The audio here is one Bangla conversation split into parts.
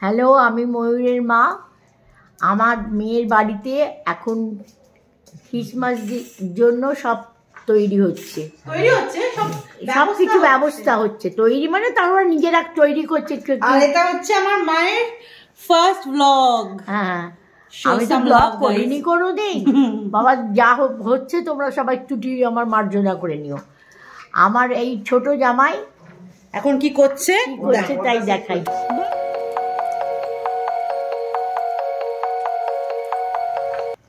হ্যালো, আমি ময়ূরের মা। আমার মেয়ের বাড়িতে এখন ক্রিসমাস জন্য সব তৈরি হচ্ছে, সব কিছু ব্যবস্থা হচ্ছে। তৈরি মানে তারা নিজেরা তৈরি করছে। আর এটা হচ্ছে আমার মায়ের ফার্স্ট ব্লগ। হ্যাঁ, আমি তো ব্লগ করিনি কোনোদিন। বাবা, যা হচ্ছে তোমরা সবাই একটু আমার মার্জনা করে নিও। আমার এই ছোট জামাই এখন কি করছে তাই দেখাই।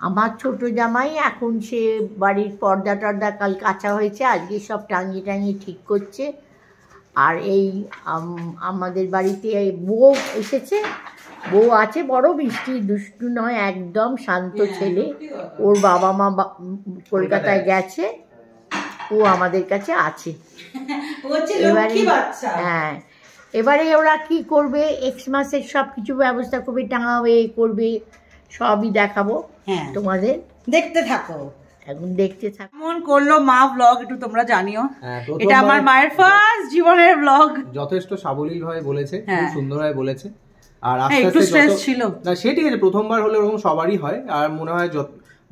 আমার ছোট জামাই এখন সে বাড়ির পর্দা টর্দা কাল কাঁচা হয়েছে, আজকে সব টাঙিয়ে টাঙিয়ে ঠিক করছে। আর এই আমাদের বাড়িতে বউ এসেছে, বউ আছে, বড় মিষ্টি দুষ্টু নয়, একদম শান্ত ছেলে। ওর বাবা মা কলকাতায় গেছে, ও আমাদের কাছে আছে। হ্যাঁ, এবারে ওরা কি করবে, ক্রিসমাসের সব কিছু ব্যবস্থা করবে, টাঙাবে, করবে, সবই দেখাবো তোমাদের। দেখতে থাকো, এখন দেখতে থাকো। কেমন করলো মা ব্লগ একটু তোমরা জানিও। এটা আমার মায়ের ফার্স্ট জীবনের ব্লগ। যথেষ্ট সাবলীলভাবে বলেছে, খুব সুন্দরভাবে বলেছে। আর আস্তে আস্তে স্ট্রেস ছিল না, সেটি আছে, প্রথমবার হলে ওরকম সবারই হয়। আর মনে হয়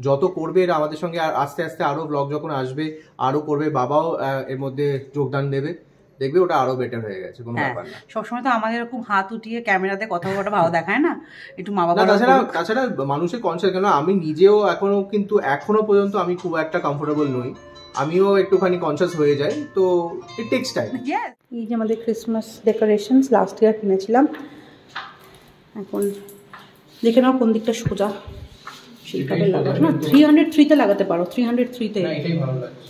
যত করবে এরা আমাদের সঙ্গে, আর আস্তে আস্তে আরো ব্লগ যখন আসবে আরো করবে, বাবাও এর মধ্যে যোগদান দেবে, দেখবে ওটা আরো বেটার হয়ে গেছে, কোনো ব্যাপার না। সবসময় তো আমাদের এরকম হাত উঠিয়ে ক্যামেরাতে কথা বলাটা ভালো দেখায় না, একটু মা বাবা। তাছাড়া মানুষের কনসার্ট, কেন আমি নিজেও এখনো পর্যন্ত আমি খুব একটা কমফোর্টেবল নই, আমিও একটুখানি কনসাস হয়ে যাই, তো ইট টেকস টাইম। এই যে আমাদের ক্রিসমাস ডেকোরেশনস লাস্ট ইয়ার কিনেছিলাম। এখন দেখে নাও কোন দিকটা সোজা, সেইভাবে লাগাতে না। 303-তে লাগাতে পারো, 303-তে।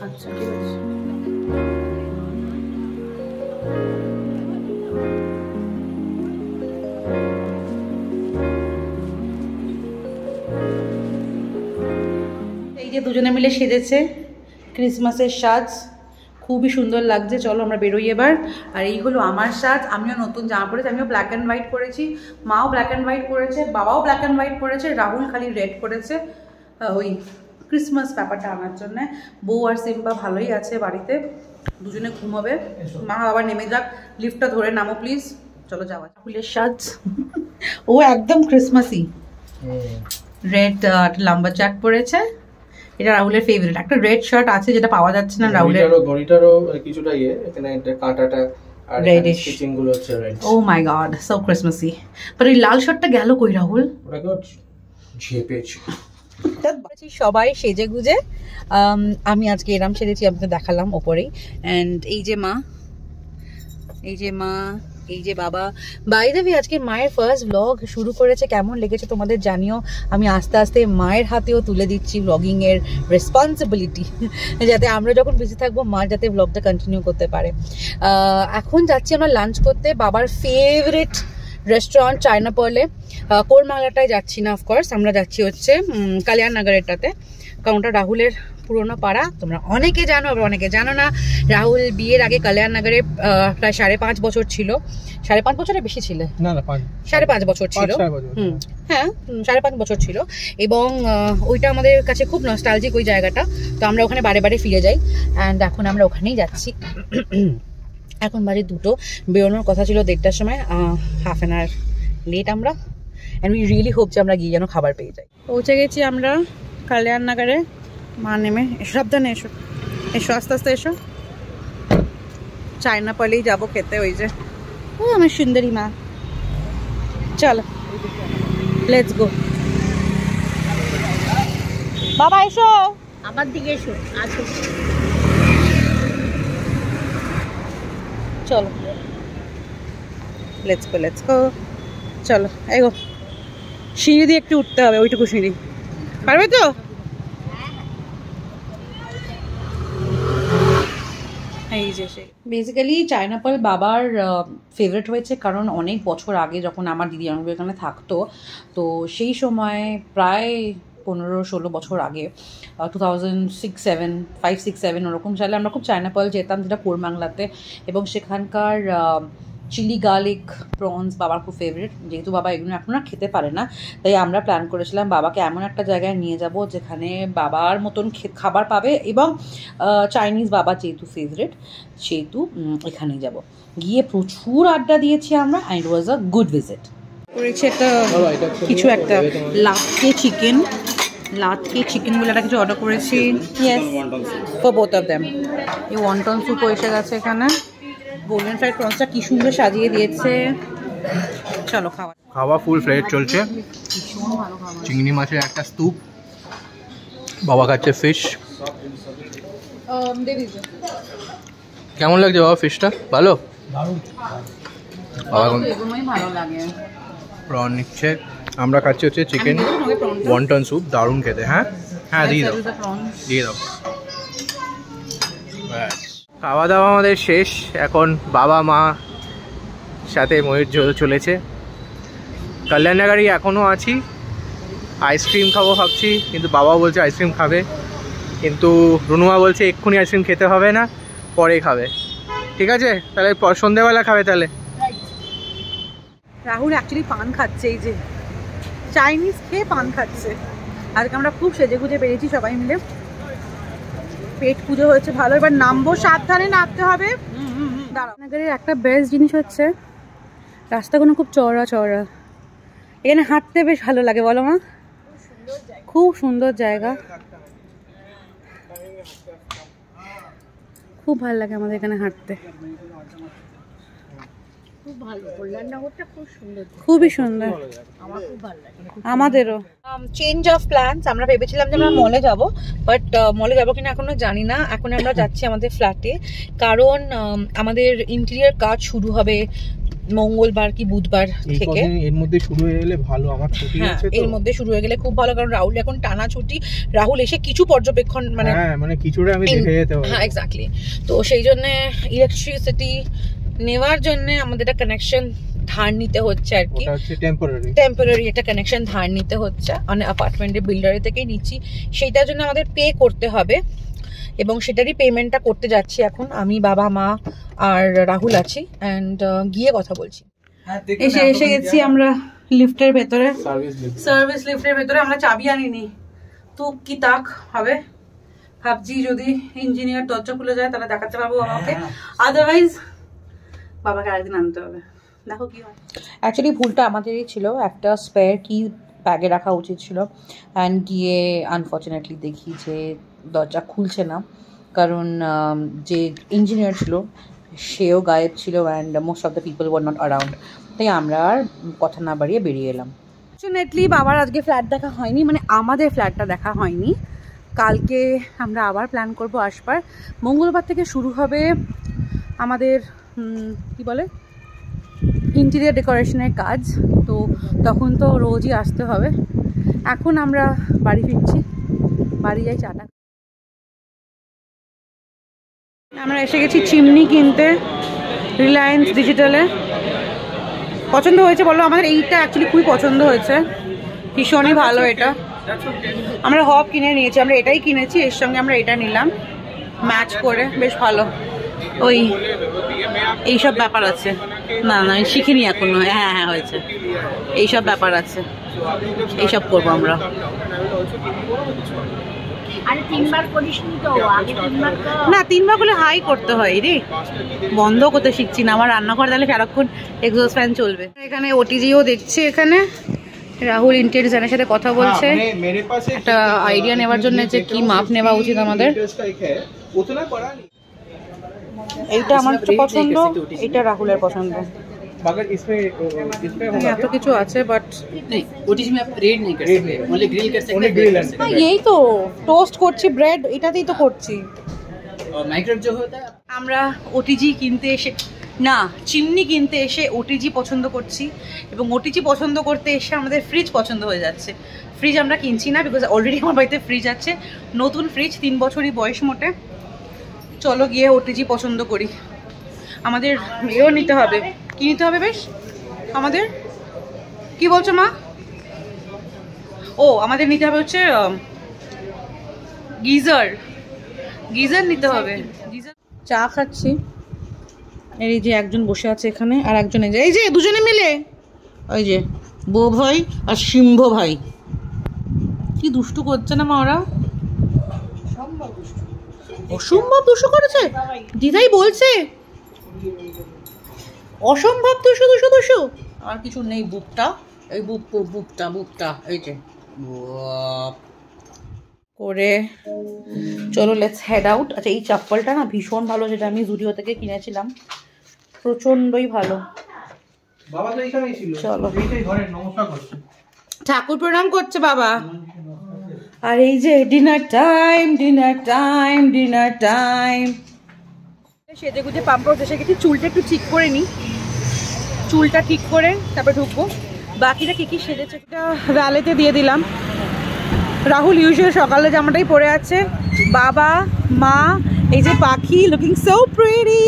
আচ্ছা, ঠিক আছে। এই যে দুজনে মিলে সেজেছে ক্রিসমাসের সাজ, খুবই সুন্দর লাগছে। চলো আমরা বেরোই এবার। আর এই হলো আমার সাজ, আমিও নতুন জামা পরেছি, আমিও ব্ল্যাক অ্যান্ড হোয়াইট পরেছি, মাও ব্ল্যাক অ্যান্ড হোয়াইট পরেছে, বাবাও ব্ল্যাক অ্যান্ড হোয়াইট পরেছে, রাহুল খালি রেড পরেছে ওই ক্রিসমাস ব্যাপারটা আনার জন্য। বউ আর সিম্বা ভালোই আছে বাড়িতে, দুজনে ঘুমাবে। মা আবার নেমে যাক, লিফটটা ধরে নামো প্লিজ। চলো যাওয়া। ফুলের সাজ, ও একদম ক্রিসমাসই। রেড লাম্বা জ্যাক পরেছে, এটা রাহুলের ফেভারিট। একটা রেড শার্ট আছে যেটা পাওয়া যাচ্ছে না রাহুলের। গড়িটারও কিছুটা এখানে একটা কাঁটাটা আর স্টিচিং গুলো হচ্ছে red. Oh my god, so Christmassy. But এই লাল শার্টটা গেল কই রাহুল? ওটাকে ঝেপেছে। সবাই সেজে গুজে, আমি আজকে এরাম সেজেছি, আমি তো দেখালাম ওপরেই। এন্ড এই যে মা, এই যে মা, এই যে বাবা। বাই দ্য ওয়ে, আজকে মায়ের ফার্স্ট ব্লগ শুরু করেছে, কেমন লেগেছে তোমাদের জানিও। আমি আস্তে আস্তে মায়ের হাতেও তুলে দিচ্ছি ব্লগিং এর রেসপন্সিবিলিটি, যাতে আমরা যখন বিজি থাকবো মা যাতে ব্লগটা কন্টিনিউ করতে পারে। এখন যাচ্ছি আমরা লাঞ্চ করতে বাবার ফেভারিট রেস্টুরেন্ট চায়না পার্লে। কোরমাংলাটায় যাচ্ছি না, অফকোর্স আমরা যাচ্ছি হচ্ছে কল্যাণনগরেরটাতে, কারণ ওটা রাহুলের পুরোনো পাড়া। তোমরা অনেকে জানো, আবার অনেকে জানো না। রাহুল বিয়ের আগে কল্যাণনগরে প্রায় 5.5 বছর ছিল। 5.5 বছরের বেশি ছিল না, 5.5 বছর ছিল। হ্যাঁ, 5.5 বছর ছিল। এবং ওইটা আমাদের কাছে খুব নস্টালজিক ওই জায়গাটা, তো আমরা ওখানে বারে বারে ফিরে যাই। অ্যান্ড এখন আমরা ওখানেই যাচ্ছি। এখন বাজে 2টো, বেরোনোর কথা ছিল 1:30টার সময়, হাফ অ্যান আওয়ার লেট আমরা। অ্যান্ড উই রিয়েলি হোপ যে আমরা গিয়ে যেন খাবার পেয়ে যাই। পৌঁছে গেছি আমরা কল্যাণনগরে। মা নেমে, এসো সাবধানে, এসো এসো, আস্তে আস্তে এসো। চায়না পার্লেই যাবো খেতে, ওই যে ও আমার সুন্দরী মা। চলো লেটস গো। বাবা এসো, আমার দিকে এসো, আসো। চলো লেটস গো, লেটস গো। চলো এগো, সিঁড়ি দিয়ে একটু উঠতে হবে, ওইটুকু সিঁড়ি পারবে তো? এই যে বেসিক্যালি চায়না পার্ল বাবার ফেভারিট হয়েছে, কারণ অনেক বছর আগে যখন আমার দিদি আমাকে এখানে থাকতো, তো সেই সময় প্রায় 15-16 বছর আগে, 2006-7 ওরকম সালে আমরা খুব চায়না পার্ল যেতাম, যেটা কোরমাংলাতে। এবং সেখানকার চিলি গার্লিক প্রনস বাবার খুব ফেভারিট। যেহেতু বাবা এগুলো এখন আর খেতে পারে না, তাই আমরা প্ল্যান করেছিলাম বাবাকে এমন একটা জায়গায় নিয়ে যাব যেখানে বাবার মতন খাবার পাবে, এবং চাইনিজ বাবা যেহেতু ফেভারিট, সেহেতু এখানেই যাব। গিয়ে প্রচুর আড্ডা দিয়েছি আমরা, and it was a good visit. করেছে একটা কিছু একটা লাটকে চিকেন বলে একটা কিছু অর্ডার করেছি। Yes, for both of them. এই ওয়ান্টন স্যুপও এসে গেছে এখানে। গোল্ডেন ফ্রাইড প্রনসটা কি সুন্দর সাজিয়ে দিয়েছে। চলো খাওয়া ফুল ফ্লেট চলছে। চিংড়ি মাছের একটা স্তূপ, বাবা খাচ্ছে ফিশ। কেমন লাগছে বাবা ফিশটা? ভালো, ভালো লাগে। প্রন নিচ্ছে, আমরা খাচ্ছি হচ্ছে চিকেন ওয়ান্টন স্যুপ, দারুণ খেতে। হ্যাঁ হ্যাঁ, দিয়ে দাও দিয়ে দাও। খাওয়া দাওয়া আমাদের শেষ। এখন বাবা মা সাথে ময়ূর চলেছে কল্যাণনগরী। এখনও আছি, আইসক্রিম খাবো ভাবছি, কিন্তু বাবাও বলছে আইসক্রিম খাবে, কিন্তু রুনুমা বলছে এক্ষুনি আইসক্রিম খেতে হবে না, পরে খাবে। ঠিক আছে, তাহলে সন্ধ্যেবেলা খাবে তাহলে। রাহুল অ্যাকচুয়ালি পান খাচ্ছে, এই যে চাইনিজ খেয়ে পান খাচ্ছে। আজকে আমরা খুব সেজে গুজে বেরিয়েছি সবাই মিলে, পেট পুজো হয়েছে ভালো। এবার নামবো, সাবধানে নামতে হবে। নগরের একটা বেস্ট জিনিস হচ্ছে রাস্তাগুলো খুব চওড়া চওড়া, এখানে হাঁটতে বেশ ভালো লাগে, বলো মা? খুব সুন্দর জায়গা, খুব ভালো লাগে আমাদের এখানে হাঁটতে, খুব ভালো। কল্যাণনগরটা খুব সুন্দর, খুবই সুন্দর, আমার খুব ভালো লাগে। আমাদেরও। চেঞ্জ অফ প্ল্যানস, আমরা ভেবেছিলাম যে আমরা মলে যাব, বাট মলে যাবো কিনা এখনো জানি না। এখন আমরা যাচ্ছি আমাদের ফ্ল্যাটে, কারণ আমাদের ইন্টেরিয়র কাজ শুরু হবে মঙ্গলবার কি বুধবার থেকে। এর মধ্যে শুরু হয়ে গেলে ভালো, আমার ছুটি আছে তো। এর মধ্যে শুরু হয়ে গেলে খুব ভালো, কারণ রাহুল এখন টানা ছুটি। রাহুল এসে কিছু পর্যবেক্ষণ মানে কিছুটা আমি দেখে যেতে পারবো। হ্যাঁ এক্স্যাক্টলি। তো সেই জন্য ইলেকট্রিসিটি নেওয়ার জন্য আমাদের একটা কানেকশন ধার নিতে হচ্ছে আর কি, টেম্পোরারি একটা কানেকশন ধার নিতে হচ্ছে, মানে অ্যাপার্টমেন্টের বিল্ডারের থেকেই নিচ্ছি। সেইটার জন্য আমাদের পে করতে হবে, এবং সেটারই পেমেন্টটা করতে যাচ্ছি এখন। আমি, বাবা, মা আর রাহুল আছি, অ্যান্ড গিয়ে কথা বলছি। এসে গেছি আমরা লিফটের ভেতরে, সার্ভিস লিফটের ভেতরে। আমরা চাবি আনিনি, তো কি তাক হবে। ভাবছি যদি ইঞ্জিনিয়ার দরজা খুলে যায় তাহলে দেখাতে পারবো আমাকে, আদারওয়াইজ বাবাকে আরেকদিন আনতে হবে। দেখো কি হয়। অ্যাকচুয়ালি ভুলটা আমাদেরই ছিল, একটা স্পেয়ার কি ব্যাগে রাখা উচিত ছিল, অ্যান্ড গিয়ে আনফর্চুনেটলি দেখি যে দরজা খুলছে না, কারণ যে ইঞ্জিনিয়ার ছিল সেও গায়েব ছিল, and most of the people were not around. তাই আমরা আর কথা না বাড়িয়ে বেরিয়ে এলাম। ফর্চুনেটলি বাবার আজকে ফ্ল্যাট দেখা হয়নি, মানে আমাদের ফ্ল্যাটটা দেখা হয়নি। কালকে আমরা আবার প্ল্যান করব আসবার। মঙ্গলবার থেকে শুরু হবে আমাদের কি বলে ইন্টেরিয়র ডেকোরেশনের কাজ, তো তখন তো রোজই আসতে হবে। এখন আমরা বাড়ি ফিরছি, বাড়ি যাই চাটা। আমরা এসে গেছি চিমনি কিনতে রিলায়েন্স ডিজিটালে। পছন্দ হয়েছে বলো? আমাদের এইটা অ্যাকচুয়ালি খুবই পছন্দ হয়েছে, ভীষণই ভালো। এটা আমরা হব কিনে নিয়েছি, আমরা এটাই কিনেছি, এর সঙ্গে আমরা এটা নিলাম ম্যাচ করে, বেশ ভালো। ওই এইসব ব্যাপার আছে, না না শিখিনি এখনো। হ্যাঁ হ্যাঁ হয়েছে, এইসব ব্যাপার আছে, এইসব করবো আমরা। না 3 বার করলে হাই করতে হয় রে, বন্ধ করতে শিখছি না। আমার রান্নাঘর তাহলে সারাক্ষণ এক্সস্ট ফ্যান চলবে। এখানে ওটিজিও দেখছে, এখানে রাহুল ইন্টেরিয়র ডিজাইনের সাথে কথা বলছে একটা আইডিয়া নেওয়ার জন্য যে কি মাপ নেওয়া উচিত আমাদের। এইটা আমার পছন্দ, এটা রাহুলের পছন্দ। এত কিছু আছে, বাট এই তো টোস্ট করছি ব্রেড, এটাতেই তো করছি। আমরা ওটিজি কিনতে এসে না চিমনি কিনতে এসে ওটিজি পছন্দ করছি, এবং ওটিজি পছন্দ করতে এসে আমাদের ফ্রিজ পছন্দ হয়ে যাচ্ছে। ফ্রিজ আমরা কিনছি না, বিকজ অলরেডি আমার বাড়িতে ফ্রিজ আছে, নতুন ফ্রিজ, 3 বছরই বয়স মোটে। চলো গিয়ে ওটিজি পছন্দ করি। আমাদের এও নিতে হবে, কি নিতে হবে বেশ আমাদের? কি বলছো মা? ও আমাদের নিতে হবে হচ্ছে গিজার, গিজার নিতে হবে। গিজার চা খাচ্ছি, এই যে একজন বসে আছে এখানে, আর একজন এই যে দুজনে মিলে, ওই যে বউ ভাই আর সিংহ ভাই কি দুষ্টু করছে না মা? ওরা অসম্ভব দুষ্টু করেছে, দিদাই বলছে অসম্ভব দুষ্টু দুষ্টু দুষ্টু। আর কিছু নেই, বুকটা এই বুকটা এই যে করে চলো লেটস হেড আউট। আচ্ছা এই চপ্পলটা না ভীষণ ভালো, যেটা আমি জুডিও থেকে কিনেছিলাম, প্রচন্ডই ভালো। বাবা তো এইখানেই ছিল, চলো এইটাই ঘরে নমস্কার করছে, ঠাকুর প্রণাম করছে বাবা। আর এই যে ডিনার টাইম সেজে গুজে পাম্প হাউস এসে গেছি। চুলটা একটু ঠিক করে নিই, চুলটা ঠিক করে তারপর ঢুকবো। বাকিটা কি সেজেছে ভ্যালেতে দিয়ে দিলাম। রাহুল ইউজুয়াল সকালে জামাটাই পরে আছে, বাবা মা এই যে পাখি লুকিং সো প্রিটি,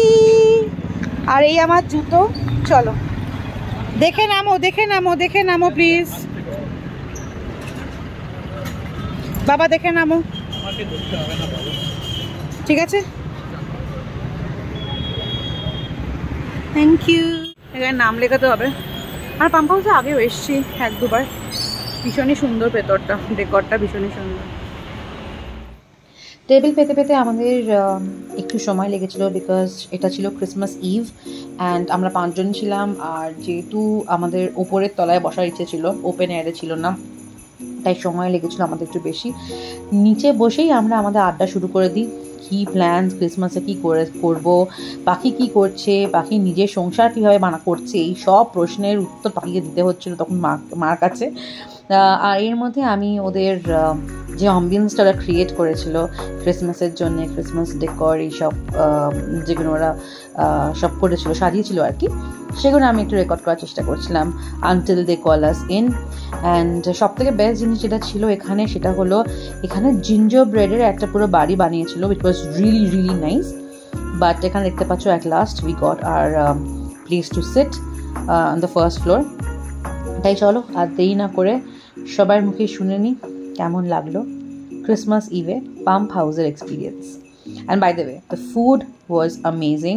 আর এই আমার জুতো। চলো দেখে নামো প্লিজ বাবা, দেখে নামো, ঠিক আছে, থ্যাংক ইউ। এখানে নাম লেখাতে হবে। আর পাম্প হাউসে আগেও এসছি 1-2 বার, ভীষণই সুন্দর ভেতরটা, ডেকরটা ভীষণই সুন্দর। টেবিল পেতে আমাদের একটু সময় লেগেছিলো, বিকজ এটা ছিল ক্রিসমাস ইভ অ্যান্ড আমরা 5 জন ছিলাম। আর যেহেতু আমাদের ওপরের তলায় বসার ইচ্ছে ছিল, ওপেন এয়ারে ছিল না, তাই সময় লেগেছিলো আমাদের একটু বেশি। নিচে বসেই আমরা আমাদের আড্ডা শুরু করে দিই, কী প্ল্যান ক্রিসমাসে কী করবো, পাখি কী করছে, পাখি নিজের সংসার কীভাবে করছে, এই সব প্রশ্নের উত্তর পাখিকে দিতে হচ্ছিলো তখন মার কাছে। আর এর মধ্যে আমি ওদের যে অ্যাম্বিয়েন্সটা ওরা ক্রিয়েট করেছিল ক্রিসমাসের জন্য, ক্রিসমাস ডেকর এইসব যেগুলো ওরা সব করেছিল, সাজিয়েছিল আর কি, সেগুলো আমি একটু রেকর্ড করার চেষ্টা করছিলাম until they call us in. And সব থেকে বেস্ট জিনিস যেটা ছিল এখানে, সেটা হলো এখানে জিঞ্জার ব্রেডের একটা পুরো বাড়ি বানিয়েছিল, which was really nice. But এখানে দেখতে পাচ্ছ at last we got our place to sit on the first floor. তাই চলো আর দেরি না করে সবার মুখে শুনে নিই কেমন লাগলো ক্রিসমাস ইভে পাম্প হাউসের experience. And by the way the food was amazing.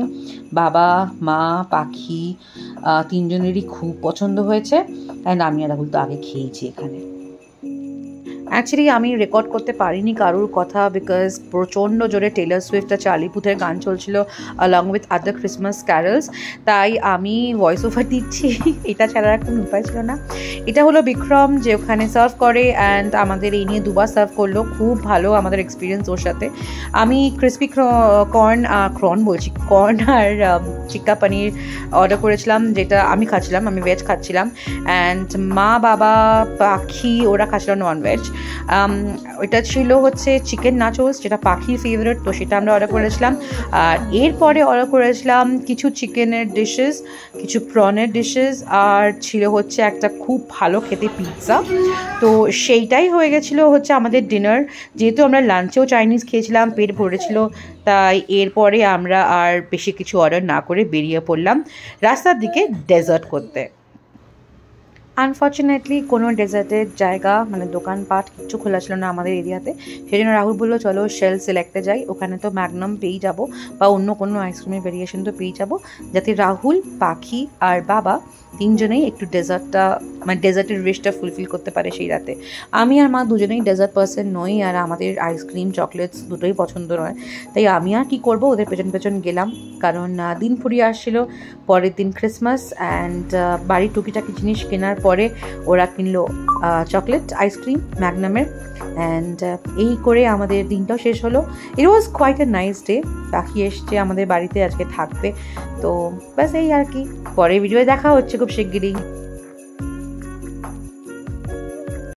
বাবা মা পাখি 3 জনেরই খুব পছন্দ হয়েছে। অ্যান্ড আমি আর রাহুল তো আগে খেয়েছি এখানে। অ্যাকচুয়ালি আমি রেকর্ড করতে পারিনি কারোর কথা, বিকজ প্রচণ্ড জোরে টেলর সুইফট আর চার্লি পুথের গান চলছিল অলং উইথ আদার ক্রিসমাস ক্যারলস, তাই আমি ভয়েস ওভার দিচ্ছি, এটা ছাড়া আর কোনো উপায় ছিল না। এটা হলো বিক্রম যে ওখানে সার্ভ করে, অ্যান্ড আমাদের এই নিয়ে 2 বার সার্ভ করলো, খুব ভালো আমাদের এক্সপিরিয়েন্স ওর সাথে। আমি ক্রিসপি কর্ন আর চিক্কা পনির অর্ডার করেছিলাম, যেটা আমি খাচ্ছিলাম, আমি ভেজ খাচ্ছিলাম, অ্যান্ড মা বাবা পাখি ওরা খাচ্ছিল নন ভেজ। ওইটা ছিল হচ্ছে চিকেন নাচোস, যেটা পাখির ফেভারিট, তো সেটা আমরা অর্ডার করেছিলাম। আর এরপরে অর্ডার করেছিলাম কিছু চিকেনের ডিশেস, কিছু প্রনের ডিশেস, আর ছিল হচ্ছে একটা খুব ভালো খেতে পিৎজা। তো সেইটাই হয়ে গেছিলো হচ্ছে আমাদের ডিনার। যেহেতু আমরা লাঞ্চেও চাইনিজ খেয়েছিলাম, পেট ভরেছিল, তাই এরপরে আমরা আর বেশি কিছু অর্ডার না করে বেরিয়ে পড়লাম রাস্তার দিকে ডেজার্ট করতে। আনফর্চুনেটলি কোনো ডেজার্টের জায়গা মানে দোকানপাট কিচ্ছু খোলা ছিল না আমাদের এরিয়াতে, সেই জন্য রাহুল বললো চলো শেল সিলেক্টে যাই, ওখানে তো ম্যাগনাম পেয়েই যাবো বা অন্য কোনো আইসক্রিমের ভেরিয়েশন তো পেয়েই যাবো, যাতে রাহুল পাখি আর বাবা 3 জনেই একটু ডেজার্টটা মানে ডেজার্টের উইশটা ফুলফিল করতে পারে সেই রাতে। আমি আর মা দুজনেই ডেজার্ট পার্সন নই, আর আমাদের আইসক্রিম চকলেটস দুটোই পছন্দ নয়, তাই আমি আর কী করবো, ওদের পেছন গেলাম। কারণ দিন ফুরিয়ে আসছিলো, পরের দিন ক্রিসমাস, অ্যান্ড বাড়ির টুকিটাকি জিনিস কেনার পরে ওরা কিনলো চকলেট আইসক্রিম ম্যাগনামের, অ্যান্ড এই করে আমাদের দিনটাও শেষ হলো। It was quite a nice day. পাখি এসছে আমাদের বাড়িতে, আজকে থাকবে, তো ব্যাস এই আর কি। পরের ভিডিওয়ে দেখা হচ্ছে খুব শিগগিরই।